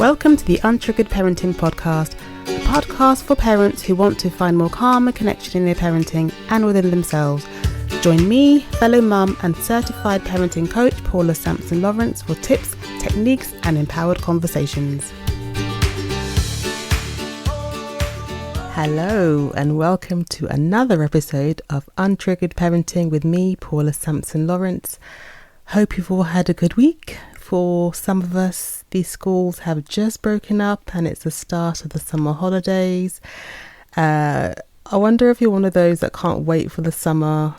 Welcome to the Untriggered Parenting Podcast, a podcast for parents who want to find more calm and connection in their parenting and within themselves. Join me, fellow mum and certified parenting coach Paula Sampson-Lawrence for tips, techniques and empowered conversations. Hello and welcome to another episode of Untriggered Parenting with me, Paula Sampson-Lawrence. Hope you've all had a good week. For some of us, these schools have just broken up and it's the start of the summer holidays. I wonder if you're one of those that can't wait for the summer,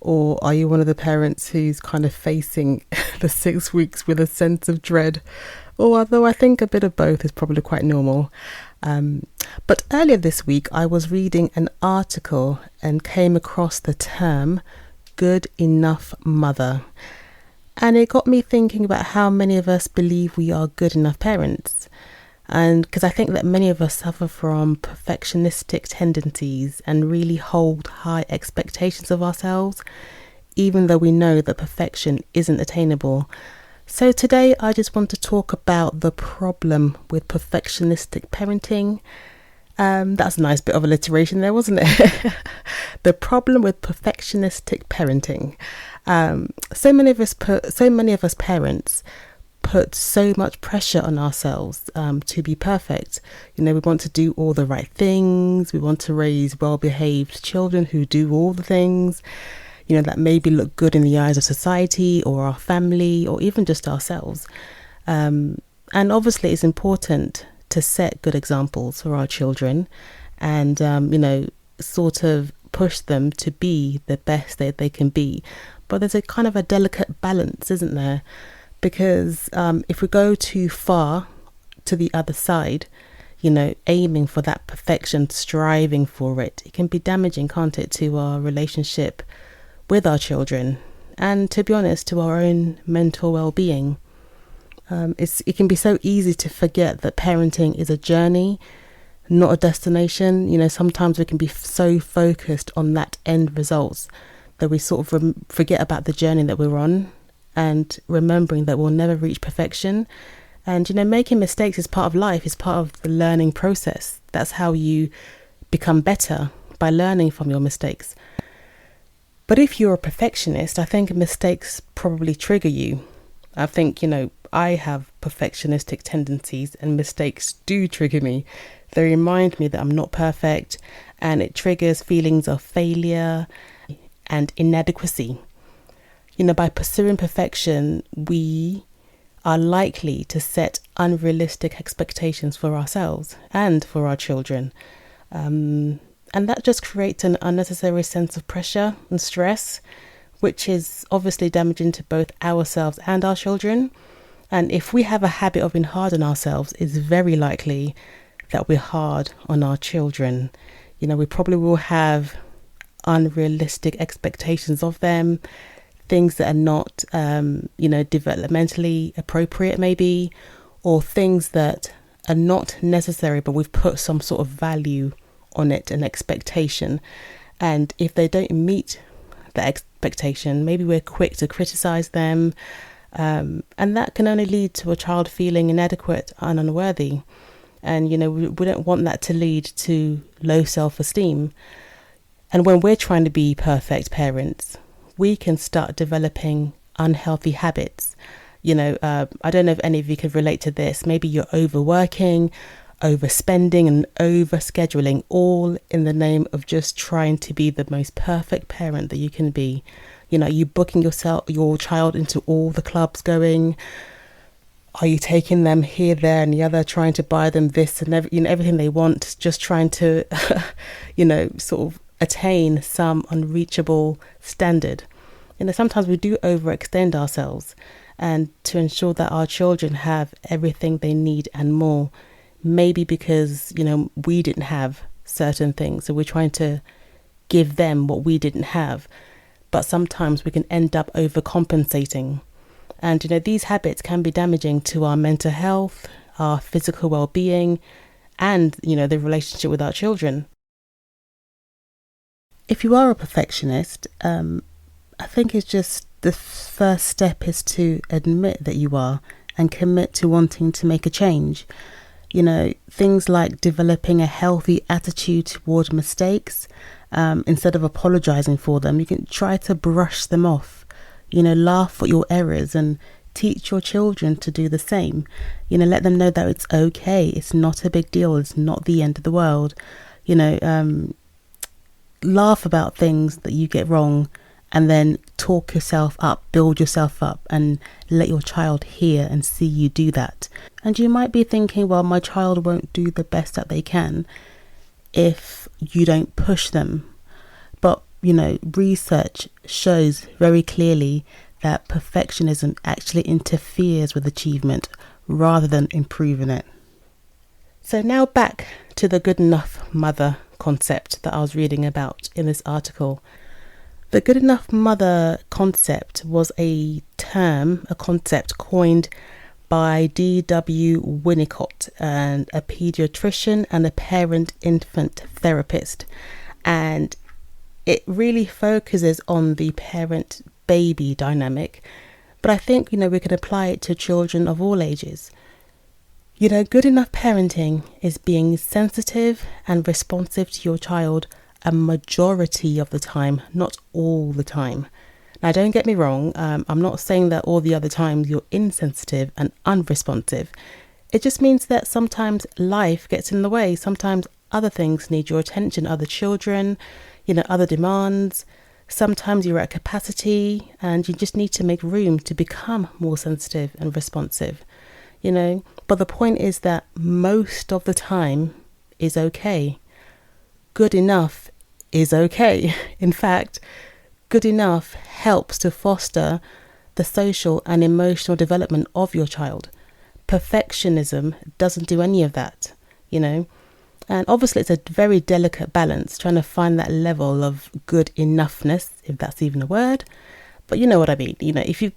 or are you one of the parents who's kind of facing the 6 weeks with a sense of dread? Or although I think a bit of both is probably quite normal. But earlier this week, I was reading an article and came across the term good enough mother. And it got me thinking about how many of us believe we are good enough parents. And because I think that many of us suffer from perfectionistic tendencies and really hold high expectations of ourselves, even though we know that perfection isn't attainable. So today I just want to talk about the problem with perfectionistic parenting. That's a nice bit of alliteration there, wasn't it? The problem with perfectionistic parenting. So many of us parents put so much pressure on ourselves to be perfect. You know, we want to do all the right things. We want to raise well-behaved children who do all the things, you know, that maybe look good in the eyes of society or our family or even just ourselves. And obviously it's important to set good examples for our children and, sort of push them to be the best that they can be. But there's a kind of a delicate balance, isn't there? Because if we go too far to the other side, you know, aiming for that perfection, striving for it, it can be damaging, can't it, to our relationship with our children and, to be honest, to our own mental well-being. It can be so easy to forget that parenting is a journey, not a destination. You know, sometimes we can be so focused on that end results that we sort of forget about the journey that we're on, and remembering that we'll never reach perfection. And, you know, making mistakes is part of life, is part of the learning process. That's how you become better, by learning from your mistakes. But if you're a perfectionist, I think mistakes probably trigger you. I think, you know, I have perfectionistic tendencies and mistakes do trigger me. They remind me that I'm not perfect, and it triggers feelings of failure and inadequacy. You know, by pursuing perfection, we are likely to set unrealistic expectations for ourselves and for our children. And that just creates an unnecessary sense of pressure and stress, which is obviously damaging to both ourselves and our children. And if we have a habit of being hard on ourselves, it's very likely that we're hard on our children. You know, we probably will have unrealistic expectations of them, things that are not, developmentally appropriate maybe, or things that are not necessary, but we've put some sort of value on it, an expectation. And if they don't meet the expectation, maybe we're quick to criticize them. And that can only lead to a child feeling inadequate and unworthy. And, you know, we don't want that to lead to low self-esteem. And when we're trying to be perfect parents, we can start developing unhealthy habits. You know, I don't know if any of you can relate to this. Maybe you're overworking, overspending and overscheduling, all in the name of just trying to be the most perfect parent that you can be. You know, are you booking your child into all the clubs going? Are you taking them here, there and the other, trying to buy them this and everything they want, just trying to, sort of attain some unreachable standard? You know, sometimes we do overextend ourselves, and to ensure that our children have everything they need and more, maybe because, you know, we didn't have certain things, so we're trying to give them what we didn't have. But sometimes we can end up overcompensating. And, you know, these habits can be damaging to our mental health, our physical well-being, and, you know, the relationship with our children. If you are a perfectionist, I think it's just the first step is to admit that you are and commit to wanting to make a change. Things like developing a healthy attitude toward mistakes. Instead of apologizing for them, you can try to brush them off, laugh at your errors and teach your children to do the same. Let them know that it's okay. It's not a big deal. It's not the end of the world. Laugh about things that you get wrong and then talk yourself up, build yourself up, and let your child hear and see you do that. And you might be thinking, well, my child won't do the best that they can if you don't push them. But, research shows very clearly that perfectionism actually interferes with achievement rather than improving it. So now back to the good enough mother concept that I was reading about in this article. The good enough mother concept was a concept coined by D.W. Winnicott, and a pediatrician and a parent-infant therapist. And it really focuses on the parent-baby dynamic. But I think, we can apply it to children of all ages. Good enough parenting is being sensitive and responsive to your child a majority of the time, not all the time. Now, don't get me wrong, I'm not saying that all the other times you're insensitive and unresponsive. It just means that sometimes life gets in the way. Sometimes other things need your attention, other children, other demands. Sometimes you're at capacity and you just need to make room to become more sensitive and responsive, But the point is that most of the time is okay. Good enough is okay. In fact, good enough helps to foster the social and emotional development of your child. Perfectionism doesn't do any of that, And obviously it's a very delicate balance, trying to find that level of good enoughness, if that's even a word. But you know what I mean.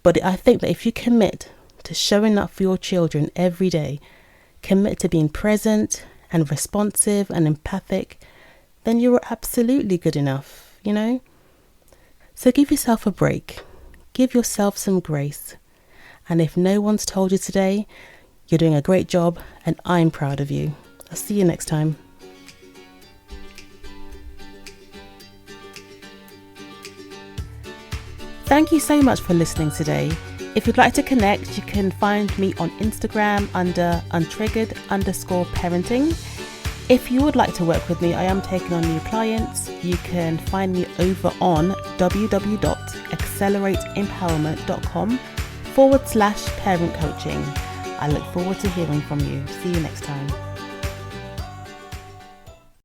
But I think that if you commit to showing up for your children every day, commit to being present and responsive and empathic, then you're absolutely good enough, So give yourself a break. Give yourself some grace. And if no one's told you today, you're doing a great job and I'm proud of you. I'll see you next time. Thank you so much for listening today. If you'd like to connect, you can find me on Instagram under untriggered_parenting. If you would like to work with me, I am taking on new clients. You can find me over on www.accelerateempowerment.com/parent coaching. I look forward to hearing from you. See you next time.